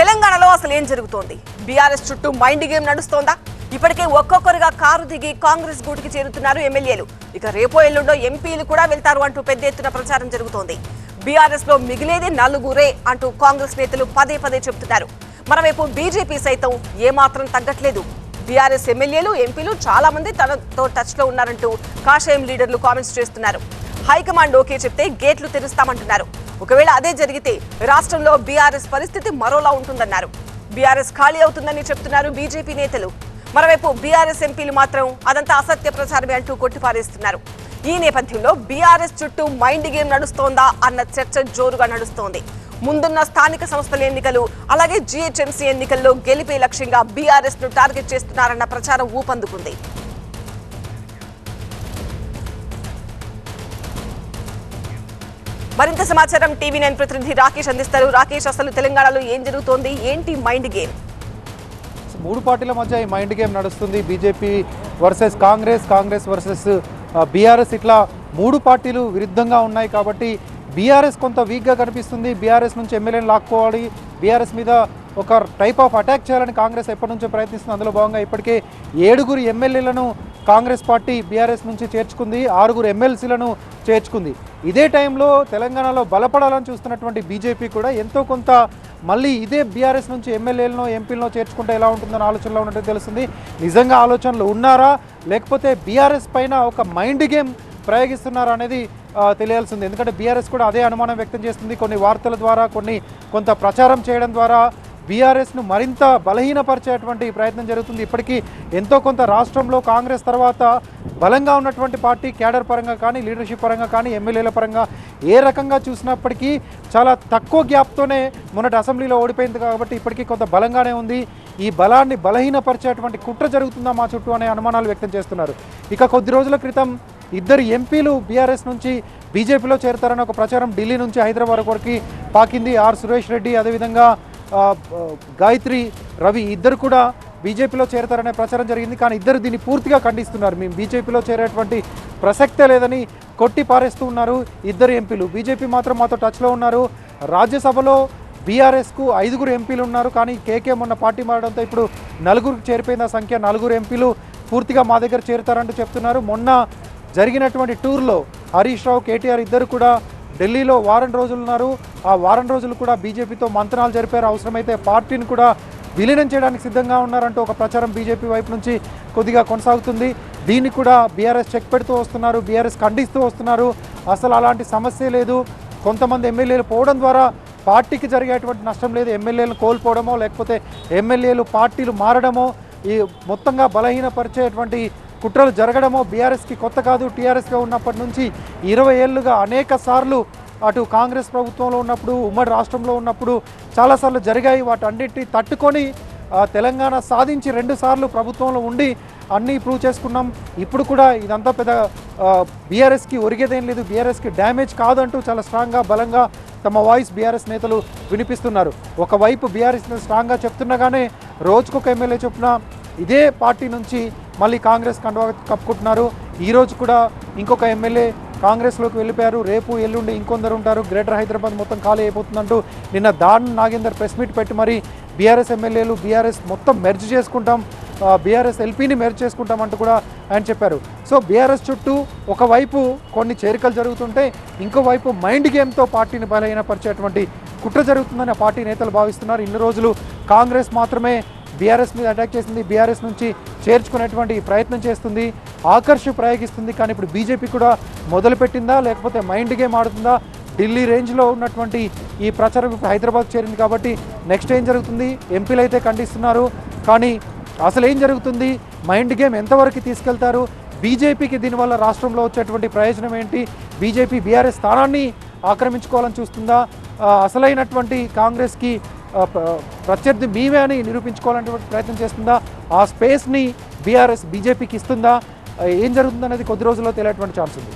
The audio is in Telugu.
తెలంగాణలో అసలు ఏం జరుగుతోంది? బీఆర్ఎస్ చుట్టూ మైండ్ గేమ్ నడుస్తోందా? ఇప్పటికే ఒక్కొక్కరుగా కారు దిగి కాంగ్రెస్ గూటికి చేరుతున్నారు ఎమ్మెల్యేలు. ఇక రేపో ఎల్లుండో ఎంపీలు కూడా వెళ్తారు అంటూ పెద్ద ఎత్తున ప్రచారం జరుగుతోంది. బీఆర్ఎస్ లో మిగిలేది నలుగురే అంటూ కాంగ్రెస్ నేతలు పదే పదే చెబుతున్నారు. మరోవైపు బీజేపీ సైతం ఏమాత్రం తగ్గట్లేదు. బీఆర్ఎస్ ఎమ్మెల్యేలు, ఎంపీలు చాలా మంది తనతో టచ్ లో ఉన్నారంటూ కాషాయం లీడర్లు కామెంట్స్ చేస్తున్నారు. హైకమాండ్ ఓకే చెప్తే గేట్లు తెరుస్తామంటున్నారు. ఒకవేళ అదే జరిగితే రాష్ట్రంలో బీఆర్ఎస్ పరిస్థితి మరోలా ఉంటుందన్నారు. బీఆర్ఎస్ ఖాళీ అవుతుందని చెప్తున్నారు బీజేపీ నేతలు. మరోవైపు బీఆర్ఎస్ ఎంపీలు మాత్రం అదంతా అసత్య ప్రచారమే అంటూ కొట్టిపారేస్తున్నారు. ఈ నేపథ్యంలో బీఆర్ఎస్ చుట్టూ మైండ్ గేమ్ నడుస్తోందా అన్న చర్చ జోరుగా నడుస్తోంది. ముందున్న స్థానిక సంస్థల ఎన్నికలు, అలాగే జీహెచ్ఎంసీ ఎన్నికల్లో గెలిపే లక్ష్యంగా బీఆర్ఎస్ ను టార్గెట్ చేస్తున్నారన్న ప్రచారం ఊపందుకుంది. మరింత సమాచారం టీవీ9 ప్రతినిధి రాకేష్ అందిస్తారు. రాకేష్, అసలు తెలంగాణలో ఏం జరుగుతోంది? ఏంటి మైండ్ గేమ్? మూడు పార్టీల మధ్య ఈ మైండ్ గేమ్ నడుస్తుంది. BJP versus Congress, Congress versus BRS. ఇట్లా మూడు పార్టీలు విరుద్ధంగా ఉన్నాయి కాబట్టి బీఆర్ఎస్ కొంత వీక్గా కనిపిస్తుంది. బీఆర్ఎస్ నుంచి ఎమ్మెల్యేలు లాక్కోవాలి, బీఆర్ఎస్ మీద ఒక టైప్ ఆఫ్ అటాక్ చేయాలని కాంగ్రెస్ ఎప్పటి నుంచో ప్రయత్నిస్తుంది. అందులో భాగంగా ఇప్పటికే 7 ఎమ్మెల్యేలను కాంగ్రెస్ పార్టీ బీఆర్ఎస్ నుంచి చేర్చుకుంది, 6 ఎమ్మెల్సీలను చేర్చుకుంది. ఇదే టైంలో తెలంగాణలో బలపడాలని చూస్తున్నటువంటి బీజేపీ కూడా ఎంతో కొంత మళ్ళీ ఇదే బీఆర్ఎస్ నుంచి ఎమ్మెల్యేలను, ఎంపీలను చేర్చుకుంటే ఎలా ఉంటుందని ఆలోచనలో ఉన్నట్టు తెలుస్తుంది. నిజంగా ఆలోచనలు ఉన్నారా, లేకపోతే బీఆర్ఎస్ పైన ఒక మైండ్ గేమ్ ప్రయోగిస్తున్నారా అనేది తెలియాల్సింది. ఎందుకంటే బీఆర్ఎస్ కూడా అదే అనుమానం వ్యక్తం చేస్తుంది. కొన్ని వార్తల ద్వారా, కొంత ప్రచారం చేయడం ద్వారా బీఆర్ఎస్ను మరింత బలహీనపరిచేటువంటి ప్రయత్నం జరుగుతుంది. ఇప్పటికీ ఎంతో కొంత రాష్ట్రంలో కాంగ్రెస్ తర్వాత బలంగా ఉన్నటువంటి పార్టీ క్యాడర్ పరంగా కానీ, లీడర్షిప్ పరంగా కానీ, ఎమ్మెల్యేల పరంగా ఏ రకంగా చూసినప్పటికీ చాలా తక్కువ గ్యాప్తోనే మొన్నటి అసెంబ్లీలో ఓడిపోయింది కాబట్టి ఇప్పటికీ కొంత బలంగానే ఉంది. ఈ బలాన్ని బలహీనపరిచేటువంటి కుట్ర జరుగుతుందా మా చుట్టూ అనే అనుమానాలు వ్యక్తం చేస్తున్నారు. ఇక కొద్ది రోజుల క్రితం 2 ఎంపీలు బీఆర్ఎస్ నుంచి బీజేపీలో చేరతారని ఒక ప్రచారం ఢిల్లీ నుంచి హైదరాబాద్ వరకు పాకింది. సురేష్ రెడ్డి, అదేవిధంగా గాయత్రి రవి ఇద్దరు కూడా బీజేపీలో చేరతారనే ప్రచారం జరిగింది. కానీ ఇద్దరు దీన్ని పూర్తిగా ఖండిస్తున్నారు. మేము బీజేపీలో చేరేటువంటి ప్రసక్తే లేదని కొట్టి పారేస్తూ ఉన్నారు 2 ఎంపీలు. బీజేపీ మాత్రం మాతో టచ్లో ఉన్నారు. రాజ్యసభలో బీఆర్ఎస్కు 5 ఎంపీలు ఉన్నారు. కానీ కేకే మొన్న పార్టీ మారడంతో ఇప్పుడు 4కు చేరిపోయింది ఆ సంఖ్య. 4 ఎంపీలు పూర్తిగా మా దగ్గర చేరుతారంటూ చెప్తున్నారు. మొన్న జరిగినటువంటి టూర్లో హరీష్ రావు, కేటీఆర్ ఇద్దరు కూడా ఢిల్లీలో వారం రోజులు ఉన్నారు. ఆ వారం రోజులు కూడా బీజేపీతో మంతనాలు జరిపారు. అవసరమైతే పార్టీని కూడా విలీనం చేయడానికి సిద్ధంగా ఉన్నారంటూ ఒక ప్రచారం బీజేపీ వైపు నుంచి కొద్దిగా కొనసాగుతుంది. దీన్ని కూడా బీఆర్ఎస్ చెక్ పెడుతూ వస్తున్నారు, బీఆర్ఎస్ ఖండిస్తూ వస్తున్నారు. అసలు అలాంటి సమస్య లేదు. కొంతమంది ఎమ్మెల్యేలు పోవడం ద్వారా పార్టీకి జరిగేటువంటి నష్టం లేదు. ఎమ్మెల్యేలను కోల్పోవడమో, లేకపోతే ఎమ్మెల్యేలు పార్టీలు మారడమో, ఈ మొత్తంగా బలహీనపరిచేటువంటి కుట్రలు జరగడమో బీఆర్ఎస్కి కొత్త కాదు. టీఆర్ఎస్గా ఉన్నప్పటి నుంచి 20 ఏళ్లుగా అనేక సార్లు అటు కాంగ్రెస్ ప్రభుత్వంలో ఉన్నప్పుడు, ఉమ్మడి రాష్ట్రంలో ఉన్నప్పుడు చాలాసార్లు జరిగాయి. వాటన్నిటిని తట్టుకొని తెలంగాణ సాధించి 2 సార్లు ప్రభుత్వంలో ఉండి అన్నీ ప్రూవ్ చేసుకున్నాం. ఇప్పుడు కూడా ఇదంతా పెద్ద బీఆర్ఎస్కి ఒరిగేదేం లేదు, బీఆర్ఎస్కి డ్యామేజ్ కాదంటూ చాలా స్ట్రాంగ్గా, బలంగా తమ వాయిస్ బీఆర్ఎస్ నేతలు వినిపిస్తున్నారు. ఒకవైపు బీఆర్ఎస్ స్ట్రాంగ్గా చెప్తుండగానే రోజుకొక ఎమ్మెల్యే చొప్పున ఇదే పార్టీ నుంచి మళ్ళీ కాంగ్రెస్ కండువా కప్పుకుంటున్నారు. ఈరోజు కూడా ఇంకొక ఎమ్మెల్యే కాంగ్రెస్లోకి వెళ్ళిపోయారు. రేపు ఎల్లుండి ఇంకొందరు ఉంటారు. గ్రేటర్ హైదరాబాద్ మొత్తం ఖాళీ అయిపోతుందంటూ నిన్న దాన్ నాగేందర్ ప్రెస్ మీట్ పెట్టి మరి బీఆర్ఎస్ ఎమ్మెల్యేలు బీఆర్ఎస్ మొత్తం మెర్జ్ చేసుకుంటాం, బీఆర్ఎస్ ఎల్పీని మెర్జ్ చేసుకుంటాం అంటూ కూడా ఆయన చెప్పారు. సో బీఆర్ఎస్ చుట్టూ ఒకవైపు కొన్ని చేరికలు జరుగుతుంటే ఇంకోవైపు మైండ్ గేమ్తో పార్టీని బలహీనపరిచేటువంటి కుట్ర జరుగుతుందని ఆ పార్టీ నేతలు భావిస్తున్నారు. ఇన్ని రోజులు కాంగ్రెస్ మాత్రమే బీఆర్ఎస్ మీద అటాక్ చేసింది, బీఆర్ఎస్ నుంచి చేర్చుకునేటువంటి ప్రయత్నం చేస్తుంది, ఆకర్షణ ప్రయోగిస్తుంది. కానీ ఇప్పుడు బీజేపీ కూడా మొదలుపెట్టిందా, లేకపోతే మైండ్ గేమ్ ఆడుతుందా? ఢిల్లీ రేంజ్లో ఉన్నటువంటి ఈ ప్రచారం ఇప్పుడు హైదరాబాద్ చేరింది కాబట్టి నెక్స్ట్ ఏం జరుగుతుంది? ఎంపీలు అయితే ఖండిస్తున్నారు, కానీ అసలు ఏం జరుగుతుంది? మైండ్ గేమ్ ఎంతవరకు తీసుకెళ్తారు? బీజేపీకి దీనివల్ల రాష్ట్రంలో వచ్చేటువంటి ప్రయోజనం ఏంటి? బీజేపీ బీఆర్ఎస్ స్థానాన్ని ఆక్రమించుకోవాలని చూస్తుందా? అసలైనటువంటి కాంగ్రెస్కి ప్రత్యర్థి మేమే అని నిరూపించుకోవాలనే ప్రయత్నం చేస్తుందా? ఆ స్పేస్ని బీఆర్ఎస్ బీజేపీకి ఇస్తుందా? ఏం జరుగుతుందనేది కొద్ది రోజుల్లో తెలియటువంటి ఛాన్స్ ఉంది.